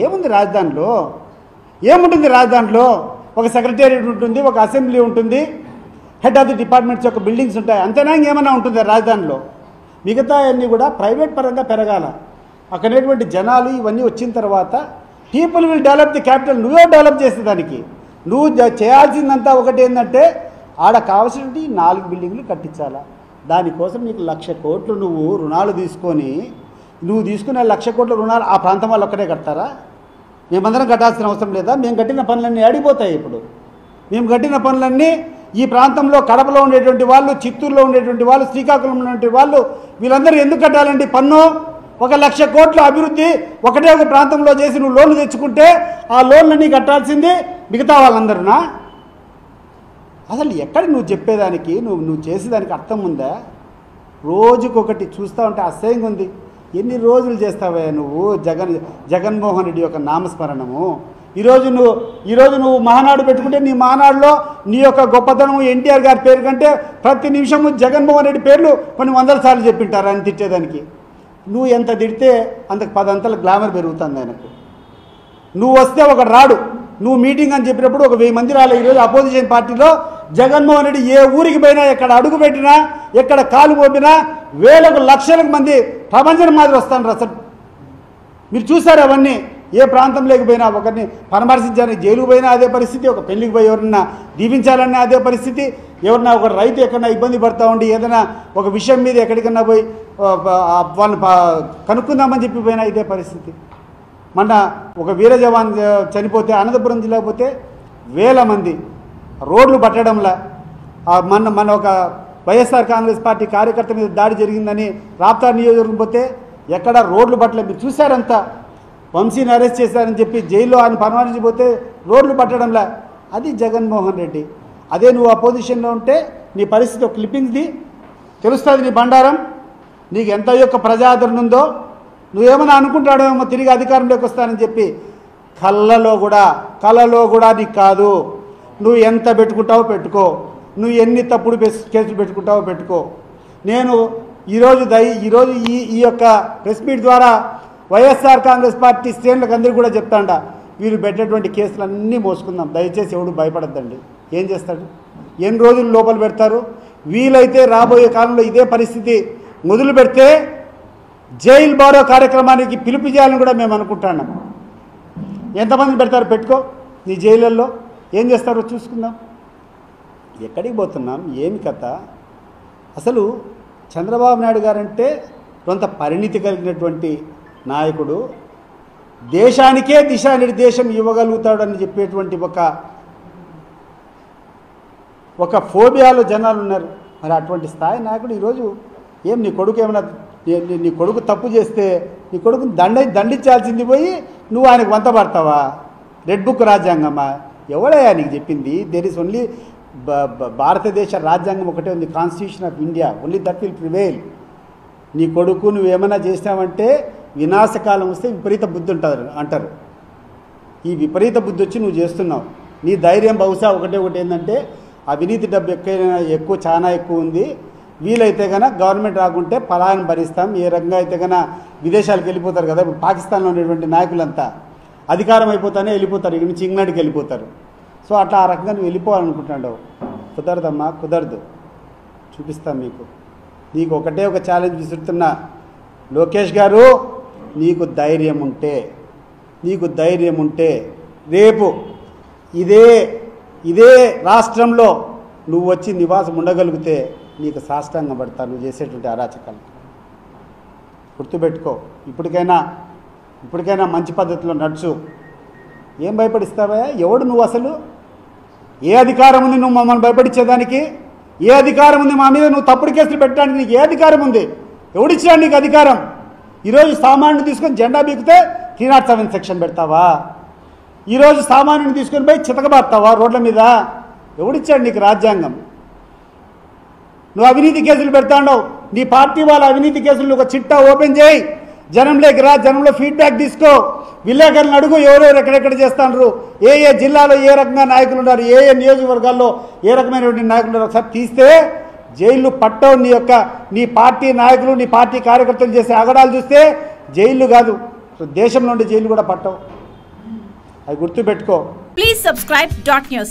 ఏముంది రాజధానిలో? ఏముంటుంది రాజధానిలో? ఒక సెక్రటేరియట్ ఉంటుంది, ఒక అసెంబ్లీ ఉంటుంది, హెడ్ ఆఫ్ ది డిపార్ట్మెంట్స్ యొక్క బిల్డింగ్స్ ఉంటాయి, అంతేనా? ఇంకేమైనా ఉంటుంది రాజధానిలో? మిగతా అన్నీ కూడా ప్రైవేట్ పరంగా పెరగాల. అక్కడటువంటి జనాలు ఇవన్నీ వచ్చిన తర్వాత people will develop the capital. నువ్వే డెవలప్ చేసేదానికి నువ్వు చేయాల్సిందంతా ఒకటి ఏంటంటే ఆడ కావాల్సినవి 4 బిల్డింగ్లు కట్టించాలా. దానికోసం నీకు 1,00,000 కోట్లు నువ్వు రుణాలు తీసుకొని, నువ్వు తీసుకునే 1,00,000 కోట్ల రుణాలు ఆ ప్రాంతం వాళ్ళు ఒక్కడే కడతారా? మేమందరం కట్టాల్సిన అవసరం లేదా? మేము కట్టిన పనులన్నీ ఆడిపోతాయి. ఇప్పుడు మేము కట్టిన పనులన్నీ ఈ ప్రాంతంలో కడపలో ఉండేటువంటి వాళ్ళు, చిత్తూరులో ఉండేటువంటి వాళ్ళు, శ్రీకాకుళంలో ఉండేటువంటి వాళ్ళు వీళ్ళందరూ ఎందుకు కట్టాలండి పన్ను? 1,00,000 కోట్ల అభివృద్ధి ఒకటే ఒక ప్రాంతంలో చేసి నువ్వు లోన్లు తెచ్చుకుంటే ఆ లోన్లన్నీ కట్టాల్సింది మిగతా వాళ్ళందరునా? అసలు ఎక్కడ నువ్వు చెప్పేదానికి నువ్వు చేసేదానికి అర్థం ఉందా? రోజుకొకటి చూస్తూ ఉంటే అసహ్యంగా ఉంది. ఎన్ని రోజులు చేస్తావా నువ్వు జగన్మోహన్ రెడ్డి యొక్క నామస్మరణము? ఈరోజు నువ్వు మహానాడు పెట్టుకుంటే నీ మహానాడులో నీ యొక్క గొప్పతనం ఎన్టీఆర్ గారి పేరు కంటే ప్రతి నిమిషము జగన్మోహన్ రెడ్డి పేర్లు కొన్ని 100 సార్లు చెప్పింటారు అని తిట్టేదానికి. నువ్వు ఎంత తిడితే అంతకు 10 అంతల గ్లామర్ పెరుగుతుంది ఆయనకు. నువ్వు వస్తే ఒక రాడు, నువ్వు మీటింగ్ అని చెప్పినప్పుడు ఒక 1000 మంది రాలే. ఈరోజు అపోజిషన్ పార్టీలో జగన్మోహన్ రెడ్డి ఏ ఊరికి పోయినా, ఎక్కడ అడుగు పెట్టినా, ఎక్కడ కాలు మోపినా వేలకు లక్షలకు మంది ప్రపంచం మాదిరి వస్తాను. అసలు మీరు చూసారు అవన్నీ. ఏ ప్రాంతంలోకి పోయినా ఒకరిని పరామర్శించాలని జైలుకు పోయినా అదే పరిస్థితి, ఒక పెళ్లికి పోయి ఎవరన్నా దీవించాలన్నా అదే పరిస్థితి, ఎవరన్నా ఒక రైతు ఎక్కడన్నా ఇబ్బంది పడతా ఉండి ఏదైనా ఒక విషయం మీద ఎక్కడికన్నా పోయి వాళ్ళని కనుక్కుందామని చెప్పి పోయినా ఇదే పరిస్థితి. మొన్న ఒక వీర జవాన్ చనిపోతే అనంతపురం జిల్లాకు పోతే వేల మంది రోడ్లు పట్టడంలా. మన ఒక వైఎస్ఆర్ కాంగ్రెస్ పార్టీ కార్యకర్త మీద దాడి జరిగిందని రాప్తార్ నియోజకవర్గం పోతే ఎక్కడ రోడ్లు పట్టలే. మీరు చూశారంతా. వంశీని అరెస్ట్ చేశారని చెప్పి జైల్లో ఆయన పరామర్శించిపోతే రోడ్లు పట్టడంలా. అది జగన్మోహన్ రెడ్డి. అదే నువ్వు అపోజిషన్లో ఉంటే నీ పరిస్థితి ఒక క్లిప్పింగ్ది తెలుస్తుంది. నీ బండారం నీకు ఎంత యొక్క ప్రజాదరణ ఉందో. నువ్వేమన్నా అనుకుంటాడేమో తిరిగి అధికారంలోకి వస్తానని చెప్పి. కళ్ళలో కూడా నీకు కాదు. నువ్వు ఎంత పెట్టుకుంటావో పెట్టుకో, నువ్వు ఎన్ని తప్పుడు కేసులు పెట్టుకుంటావో పెట్టుకో. నేను ఈరోజు ఈ యొక్క ప్రెస్ మీట్ ద్వారా వైఎస్ఆర్ కాంగ్రెస్ పార్టీ శ్రేణులకు అందరికీ కూడా చెప్తాండా, వీరు పెట్టేటువంటి కేసులన్నీ మోసుకుందాం. దయచేసి ఎవడు భయపడద్దండి. ఏం చేస్తాడు? ఎన్ని రోజులు లోపల పెడతారు? వీలైతే రాబోయే కాలంలో ఇదే పరిస్థితి మొదలు పెడితే జైలు బారో కార్యక్రమానికి పిలుపు చేయాలని కూడా మేము అనుకుంటున్నాం. ఎంతమంది పెడతారు? పెట్టుకో. నీ జైళ్ళల్లో ఏం చేస్తారో చూసుకుందాం. ఎక్కడికి పోతున్నాం? ఏమి కథ? అసలు చంద్రబాబు నాయుడు గారంటే కొంత పరిణితి కలిగినటువంటి నాయకుడు, దేశానికే దిశానిర్దేశం ఇవ్వగలుగుతాడని చెప్పేటువంటి ఒక ఫోబియాలో జనాలు ఉన్నారు. మరి అటువంటి స్థాయి నాయకుడు ఈరోజు ఏం నీ కొడుకు ఏమైనా నీ కొడుకు తప్పు చేస్తే నీ కొడుకుని దండించాల్సింది పోయి నువ్వు ఆయనకు వంత పడతావా? Red book రాజ్యాంగమా? ఎవడయ్యా నీకు చెప్పింది? దేర్ ఈస్ ఓన్లీ భారతదేశ రాజ్యాంగం ఒకటే ఉంది, constitution of India. Only that will prevail. నీ కొడుకు నువ్వేమైనా చేసినావంటే వినాశకాలం వస్తే విపరీత బుద్ధి ఉంటుంది అంటారు. ఈ విపరీత బుద్ధి వచ్చి నువ్వు చేస్తున్నావు. నీ ధైర్యం బహుశా ఒకటి ఏంటంటే అవినీతి డబ్బు చాలా ఎక్కువ ఉంది. వీలైతే కనుక గవర్నమెంట్ రాకుంటే పలాయన భరిస్తాం. ఏ రకంగా అయితే కనుక విదేశాలకు వెళ్ళిపోతారు కదా. ఇప్పుడు పాకిస్తాన్లో ఉండేటువంటి నాయకులంతా అధికారం అయిపోతానే వెళ్ళిపోతారు. ఇక్కడ నుంచి ఇంగ్లాండ్కి వెళ్ళిపోతారు. సో అట్లా ఆ రకంగా నువ్వు వెళ్ళిపోవాలనుకుంటున్నావు. కుదరదమ్మా, కుదరదు. చూపిస్తాం మీకు. నీకు ఒకటే ఒక ఛాలెంజ్ విసురుతున్నా. లోకేష్ గారు, నీకు ధైర్యం ఉంటే రేపు ఇదే రాష్ట్రంలో నువ్వు వచ్చి నివాసం ఉండగలిగితే నీకు సాష్టాంగం పడతా నువ్వు చేసేటువంటి అరాచకాలు. గుర్తుపెట్టుకో. ఇప్పటికైనా మంచి పద్ధతిలో నడుచు. ఏం భయపడిస్తావా? ఎవడు నువ్వు? అసలు ఏ అధికారం ఉంది నువ్వు మమ్మల్ని భయపడించేదానికి? ఏ అధికారం ఉంది మా మీద నువ్వు తప్పుడు కేసులు పెట్టడానికి? నీకు ఏ అధికారం ఉంది? ఎవడిచ్చాడు నీకు అధికారం? ఈరోజు సామాన్యుని తీసుకొని జెండా బీకితే 307 సెక్షన్ పెడతావా? ఈరోజు సామాన్యుని తీసుకొని పోయి చితకబాస్తావా రోడ్ల మీద? ఎవడిచ్చాడు నీకు రాజ్యాంగం? నువ్వు అవినీతి కేసులు పెడతాండవు. నీ పార్టీ వాళ్ళ అవినీతి కేసులు ఒక చిట్టా ఓపెన్ చేయి. జనంలోకి రా, జనంలో ఫీడ్బ్యాక్ తీసుకో. విలేకరులను అడుగు, ఎవరెవరు ఎక్కడెక్కడ చేస్తాండ్రు, ఏ జిల్లాలో ఏ రకంగా నాయకులు ఉన్నారు, ఏ నియోజకవర్గాల్లో ఏ రకమైనటువంటి నాయకులు ఉన్నారు. ఒకసారి తీస్తే జైళ్ళు పట్టవు. నీ పార్టీ నాయకులు, నీ పార్టీ కార్యకర్తలు చేసే అగడాలు చూస్తే జైళ్ళు కాదు, దేశంలో ఉండే జైలు కూడా పట్టవు. అది గుర్తుపెట్టుకో. Please subscribe Dot News.